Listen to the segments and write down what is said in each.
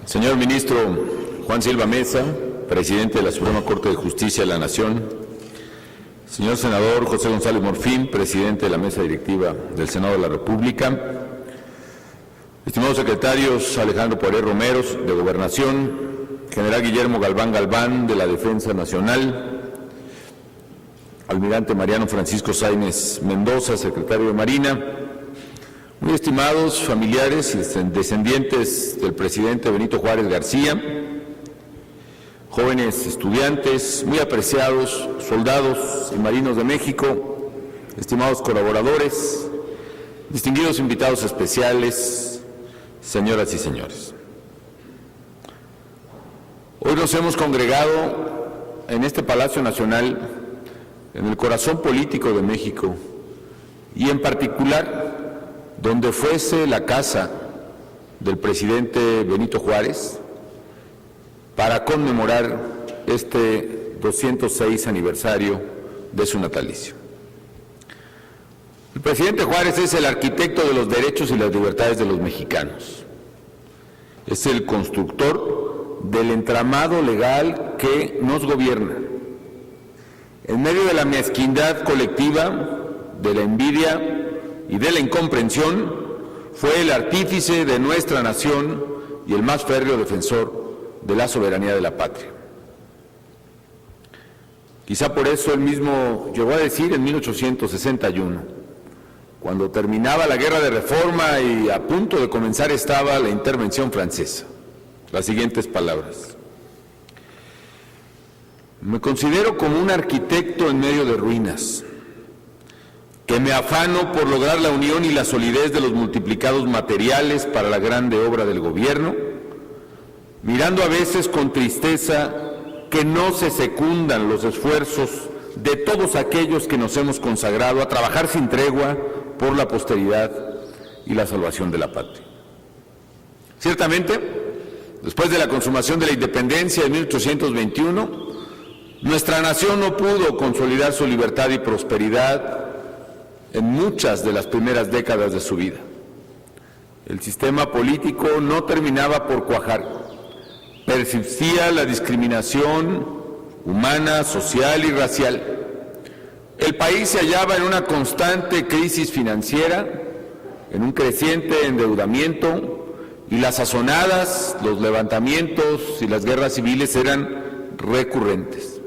Señor Ministro Juan Silva Meza, Presidente de la Suprema Corte de Justicia de la Nación, señor Senador José González Morfín, Presidente de la Mesa Directiva del Senado de la República, estimados secretarios Alejandro Poiré Romero, de Gobernación, General Guillermo Galván Galván, de la Defensa Nacional, Almirante Mariano Francisco Sáenz Mendoza, Secretario de Marina, muy estimados familiares y descendientes del presidente Benito Juárez García, jóvenes estudiantes, muy apreciados soldados y marinos de México, estimados colaboradores, distinguidos invitados especiales, señoras y señores. Hoy nos hemos congregado en este Palacio Nacional, en el corazón político de México, y en particular donde fuese la casa del presidente Benito Juárez, para conmemorar este 206 aniversario de su natalicio. El presidente Juárez es el arquitecto de los derechos y las libertades de los mexicanos. Es el constructor del entramado legal que nos gobierna. En medio de la mezquindad colectiva, de la envidia y de la incomprensión, fue el artífice de nuestra nación y el más férreo defensor de la soberanía de la patria. Quizá por eso él mismo llegó a decir en 1861, cuando terminaba la Guerra de Reforma y a punto de comenzar estaba la intervención francesa, las siguientes palabras: me considero como un arquitecto en medio de ruinas, que me afano por lograr la unión y la solidez de los multiplicados materiales para la grande obra del gobierno, mirando a veces con tristeza que no se secundan los esfuerzos de todos aquellos que nos hemos consagrado a trabajar sin tregua por la posteridad y la salvación de la patria. Ciertamente, después de la consumación de la independencia en 1821, nuestra nación no pudo consolidar su libertad y prosperidad en muchas de las primeras décadas de su vida. El sistema político no terminaba por cuajar. Persistía la discriminación humana, social y racial. El país se hallaba en una constante crisis financiera, en un creciente endeudamiento, y las sazonadas, los levantamientos y las guerras civiles eran recurrentes.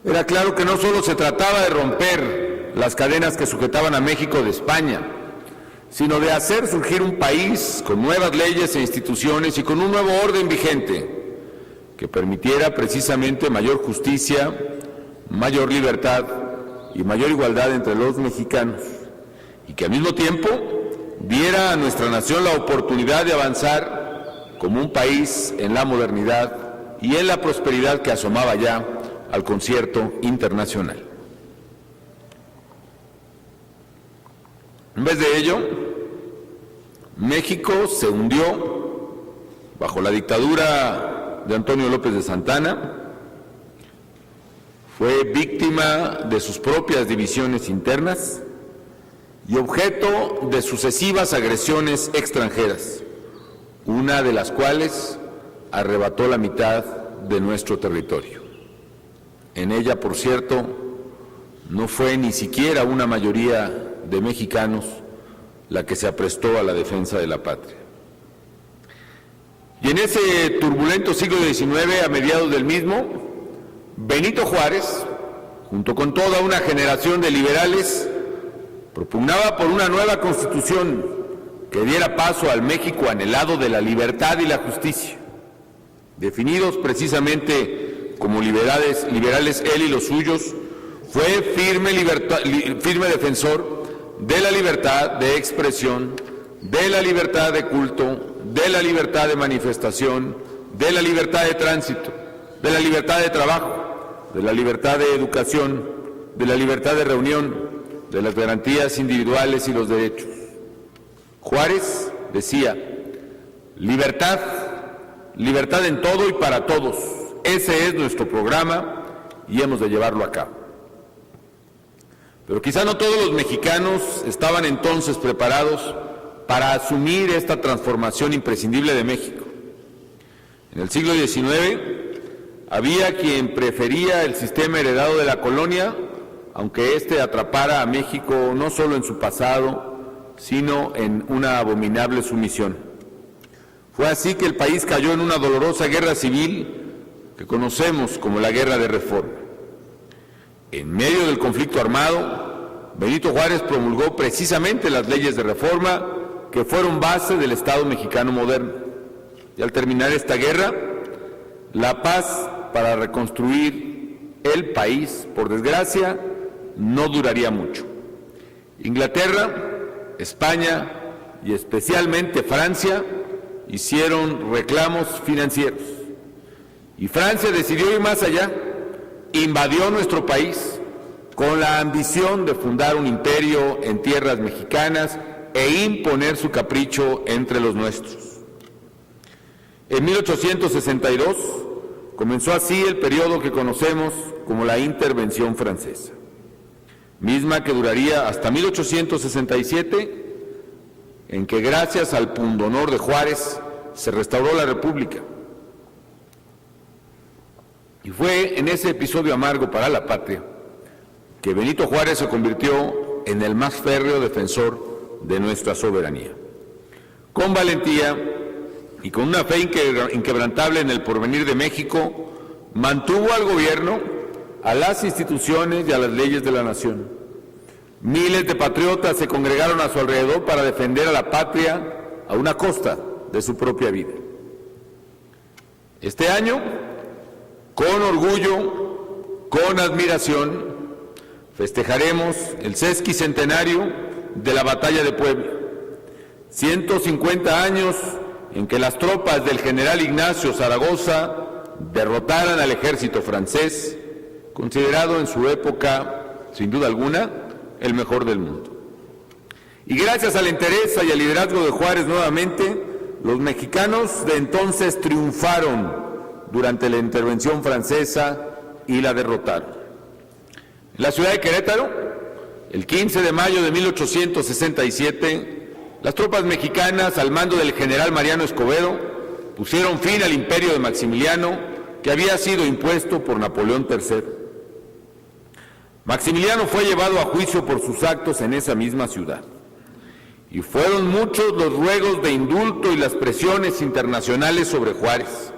Era claro que no solo se trataba de romper las cadenas que sujetaban a México de España, sino de hacer surgir un país con nuevas leyes e instituciones y con un nuevo orden vigente que permitiera precisamente mayor justicia, mayor libertad y mayor igualdad entre los mexicanos, y que al mismo tiempo diera a nuestra nación la oportunidad de avanzar como un país en la modernidad y en la prosperidad que asomaba ya al concierto internacional. En vez de ello, México se hundió bajo la dictadura de Antonio López de Santana, fue víctima de sus propias divisiones internas y objeto de sucesivas agresiones extranjeras, una de las cuales arrebató la mitad de nuestro territorio. En ella, por cierto, no fue ni siquiera una mayoría de mexicanos la que se aprestó a la defensa de la patria. Y en ese turbulento siglo XIX, a mediados del mismo, Benito Juárez, junto con toda una generación de liberales, propugnaba por una nueva constitución que diera paso al México anhelado de la libertad y la justicia. Definidos precisamente como liberales él y los suyos, fue firme defensor de la libertad de expresión, de la libertad de culto, de la libertad de manifestación, de la libertad de tránsito, de la libertad de trabajo, de la libertad de educación, de la libertad de reunión, de las garantías individuales y los derechos. Juárez decía: libertad, libertad en todo y para todos. Ese es nuestro programa y hemos de llevarlo a cabo. Pero quizá no todos los mexicanos estaban entonces preparados para asumir esta transformación imprescindible de México. En el siglo XIX había quien prefería el sistema heredado de la colonia, aunque éste atrapara a México no solo en su pasado, sino en una abominable sumisión. Fue así que el país cayó en una dolorosa guerra civil que conocemos como la Guerra de Reforma. En medio del conflicto armado, Benito Juárez promulgó precisamente las leyes de reforma que fueron base del Estado mexicano moderno. Y al terminar esta guerra, la paz para reconstruir el país, por desgracia, no duraría mucho. Inglaterra, España y especialmente Francia hicieron reclamos financieros. Y Francia decidió ir más allá, invadió nuestro país con la ambición de fundar un imperio en tierras mexicanas e imponer su capricho entre los nuestros. En 1862 comenzó así el periodo que conocemos como la Intervención Francesa, misma que duraría hasta 1867, en que gracias al pundonor de Juárez se restauró la República. Y fue en ese episodio amargo para la patria que Benito Juárez se convirtió en el más férreo defensor de nuestra soberanía. Con valentía y con una fe inquebrantable en el porvenir de México, mantuvo al gobierno, a las instituciones y a las leyes de la nación. Miles de patriotas se congregaron a su alrededor para defender a la patria a una costa de su propia vida. Este año, con orgullo, con admiración, festejaremos el sesquicentenario de la Batalla de Puebla, 150 años en que las tropas del general Ignacio Zaragoza derrotaran al ejército francés, considerado en su época, sin duda alguna, el mejor del mundo. Y gracias a la entereza y al liderazgo de Juárez nuevamente, los mexicanos de entonces triunfaron durante la intervención francesa y la derrotaron. En la ciudad de Querétaro, el 15 de mayo de 1867, las tropas mexicanas, al mando del general Mariano Escobedo, pusieron fin al imperio de Maximiliano, que había sido impuesto por Napoleón III. Maximiliano fue llevado a juicio por sus actos en esa misma ciudad. Y fueron muchos los ruegos de indulto y las presiones internacionales sobre Juárez.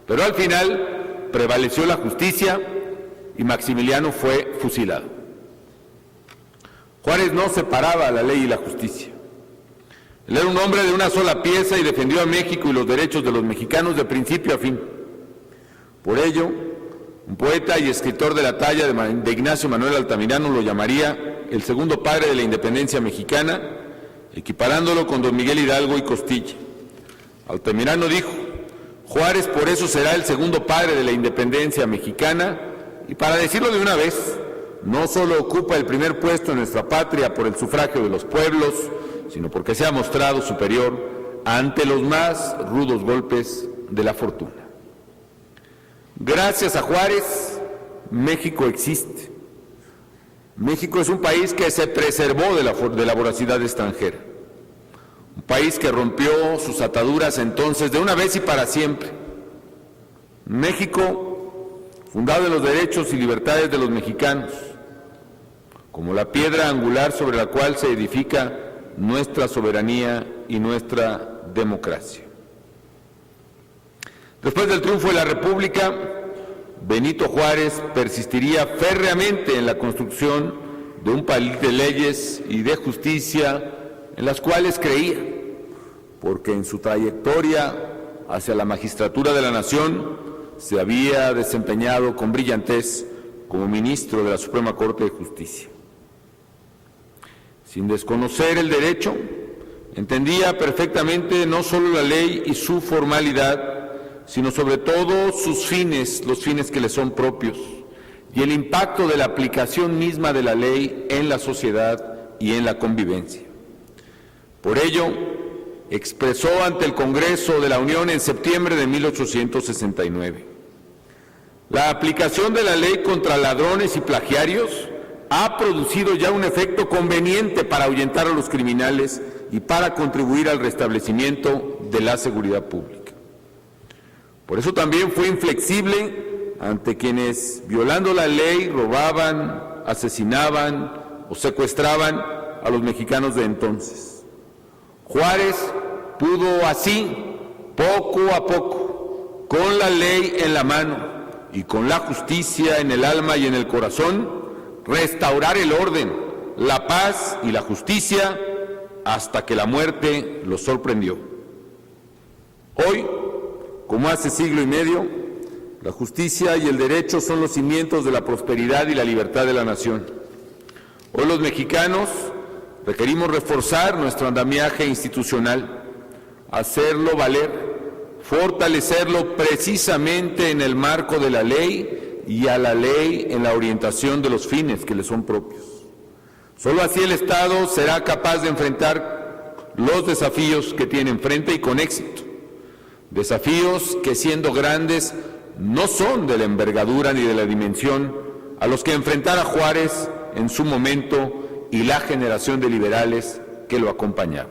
Pero al final prevaleció la justicia y Maximiliano fue fusilado. Juárez no separaba la ley y la justicia. Él era un hombre de una sola pieza y defendió a México y los derechos de los mexicanos de principio a fin. Por ello, un poeta y escritor de la talla de Ignacio Manuel Altamirano lo llamaría el segundo padre de la independencia mexicana, equiparándolo con don Miguel Hidalgo y Costilla. Altamirano dijo: Juárez por eso será el segundo padre de la independencia mexicana, y para decirlo de una vez, no solo ocupa el primer puesto en nuestra patria por el sufragio de los pueblos, sino porque se ha mostrado superior ante los más rudos golpes de la fortuna. Gracias a Juárez, México existe. México es un país que se preservó de la voracidad extranjera. Un país que rompió sus ataduras entonces de una vez y para siempre. México, fundado en los derechos y libertades de los mexicanos, como la piedra angular sobre la cual se edifica nuestra soberanía y nuestra democracia. Después del triunfo de la República, Benito Juárez persistiría férreamente en la construcción de un país de leyes y de justicia en las cuales creía, porque en su trayectoria hacia la magistratura de la nación se había desempeñado con brillantez como ministro de la Suprema Corte de Justicia. Sin desconocer el derecho, entendía perfectamente no solo la ley y su formalidad, sino sobre todo sus fines, los fines que le son propios, y el impacto de la aplicación misma de la ley en la sociedad y en la convivencia. Por ello, expresó ante el Congreso de la Unión en septiembre de 1869: la aplicación de la ley contra ladrones y plagiarios ha producido ya un efecto conveniente para ahuyentar a los criminales y para contribuir al restablecimiento de la seguridad pública. Por eso también fue inflexible ante quienes, violando la ley, robaban, asesinaban o secuestraban a los mexicanos de entonces. Juárez pudo así, poco a poco, con la ley en la mano y con la justicia en el alma y en el corazón, restaurar el orden, la paz y la justicia hasta que la muerte los sorprendió. Hoy, como hace siglo y medio, la justicia y el derecho son los cimientos de la prosperidad y la libertad de la nación. Hoy los mexicanos requerimos reforzar nuestro andamiaje institucional, hacerlo valer, fortalecerlo precisamente en el marco de la ley y a la ley en la orientación de los fines que le son propios. Solo así el Estado será capaz de enfrentar los desafíos que tiene enfrente y con éxito. Desafíos que, siendo grandes, no son de la envergadura ni de la dimensión a los que enfrentara Juárez en su momento y la generación de liberales que lo acompañaba.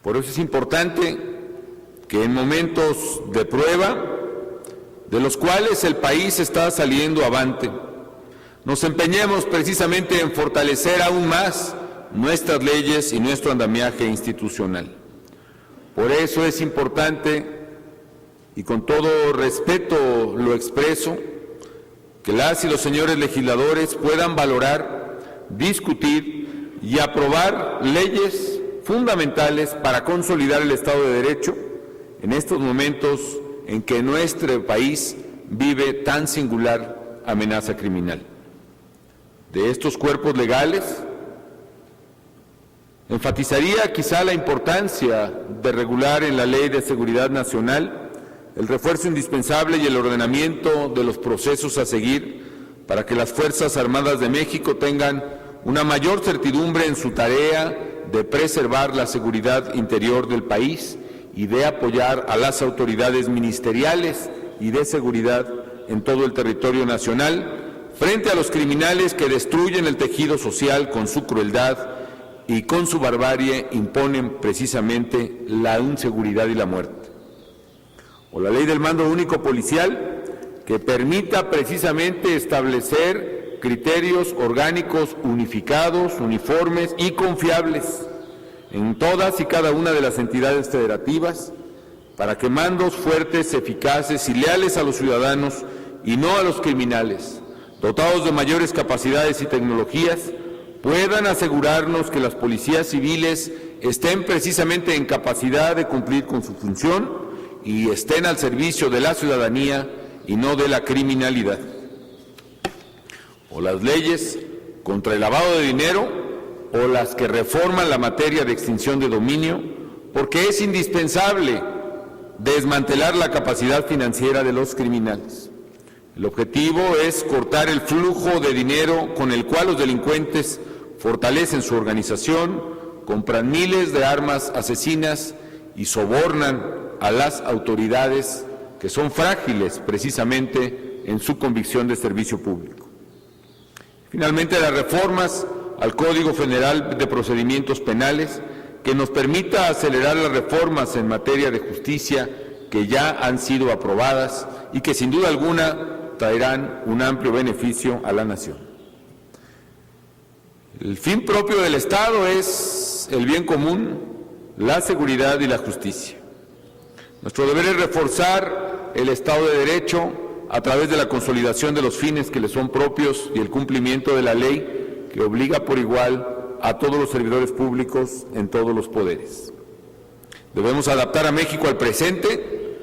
Por eso es importante que en momentos de prueba, de los cuales el país está saliendo avante, nos empeñemos precisamente en fortalecer aún más nuestras leyes y nuestro andamiaje institucional. Por eso es importante, y con todo respeto lo expreso, que las y los señores legisladores puedan valorar, discutir y aprobar leyes fundamentales para consolidar el Estado de Derecho en estos momentos en que nuestro país vive tan singular amenaza criminal. De estos cuerpos legales, enfatizaría quizá la importancia de regular en la Ley de Seguridad Nacional el refuerzo indispensable y el ordenamiento de los procesos a seguir para que las Fuerzas Armadas de México tengan una mayor certidumbre en su tarea de preservar la seguridad interior del país y de apoyar a las autoridades ministeriales y de seguridad en todo el territorio nacional frente a los criminales que destruyen el tejido social con su crueldad y con su barbarie imponen precisamente la inseguridad y la muerte. O la ley del mando único policial, que permita precisamente establecer criterios orgánicos unificados, uniformes y confiables en todas y cada una de las entidades federativas, para que mandos fuertes, eficaces y leales a los ciudadanos y no a los criminales, dotados de mayores capacidades y tecnologías, puedan asegurarnos que las policías civiles estén precisamente en capacidad de cumplir con su función y estén al servicio de la ciudadanía y no de la criminalidad. O las leyes contra el lavado de dinero o las que reforman la materia de extinción de dominio, porque es indispensable desmantelar la capacidad financiera de los criminales. El objetivo es cortar el flujo de dinero con el cual los delincuentes fortalecen su organización, compran miles de armas asesinas y sobornan a las autoridades que son frágiles precisamente en su convicción de servicio público. Finalmente, las reformas al Código Federal de Procedimientos Penales que nos permita acelerar las reformas en materia de justicia que ya han sido aprobadas y que sin duda alguna traerán un amplio beneficio a la nación. El fin propio del Estado es el bien común, la seguridad y la justicia. Nuestro deber es reforzar el Estado de Derecho a través de la consolidación de los fines que le son propios y el cumplimiento de la ley que obliga por igual a todos los servidores públicos en todos los poderes. Debemos adaptar a México al presente,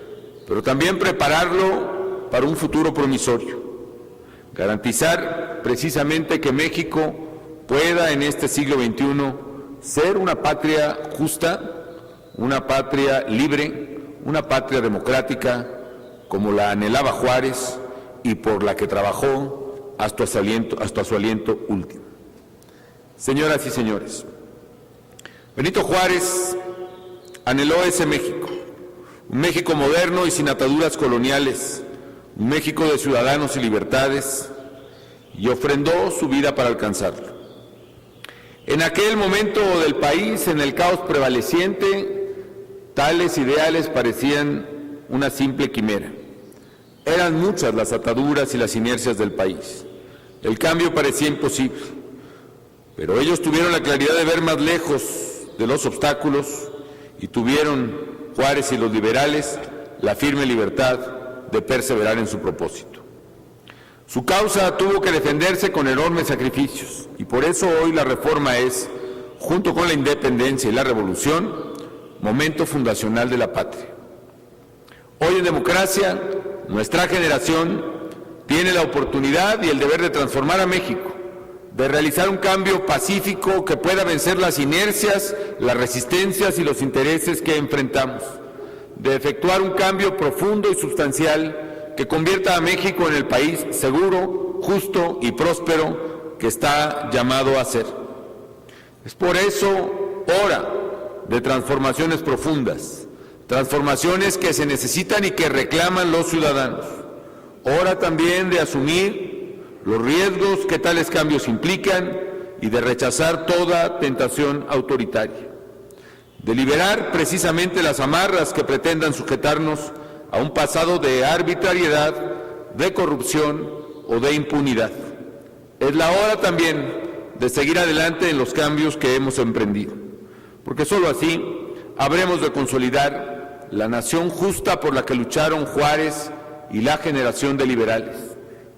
pero también prepararlo para un futuro promisorio. Garantizar precisamente que México pueda en este siglo XXI ser una patria justa, una patria libre, una patria democrática como la anhelaba Juárez y por la que trabajó hasta su aliento último. Señoras y señores, Benito Juárez anheló ese México, un México moderno y sin ataduras coloniales, un México de ciudadanos y libertades, y ofrendó su vida para alcanzarlo. En aquel momento del país, en el caos prevaleciente, tales ideales parecían una simple quimera. Eran muchas las ataduras y las inercias del país. El cambio parecía imposible, pero ellos tuvieron la claridad de ver más lejos de los obstáculos y tuvieron, Juárez y los liberales, la firme libertad de perseverar en su propósito. Su causa tuvo que defenderse con enormes sacrificios y por eso hoy la reforma es, junto con la independencia y la revolución, momento fundacional de la patria. Hoy en democracia, nuestra generación tiene la oportunidad y el deber de transformar a México, de realizar un cambio pacífico que pueda vencer las inercias, las resistencias y los intereses que enfrentamos, de efectuar un cambio profundo y sustancial que convierta a México en el país seguro, justo y próspero que está llamado a ser. Es por eso hora de transformaciones profundas, transformaciones que se necesitan y que reclaman los ciudadanos. Hora también de asumir los riesgos que tales cambios implican y de rechazar toda tentación autoritaria. De liberar precisamente las amarras que pretendan sujetarnos a un pasado de arbitrariedad, de corrupción o de impunidad. Es la hora también de seguir adelante en los cambios que hemos emprendido, porque solo así habremos de consolidar la nación justa por la que lucharon Juárez y la generación de liberales.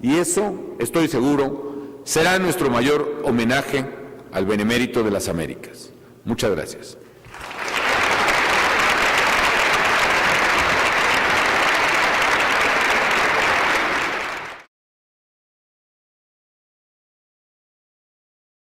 Y eso, estoy seguro, será nuestro mayor homenaje al benemérito de las Américas. Muchas gracias.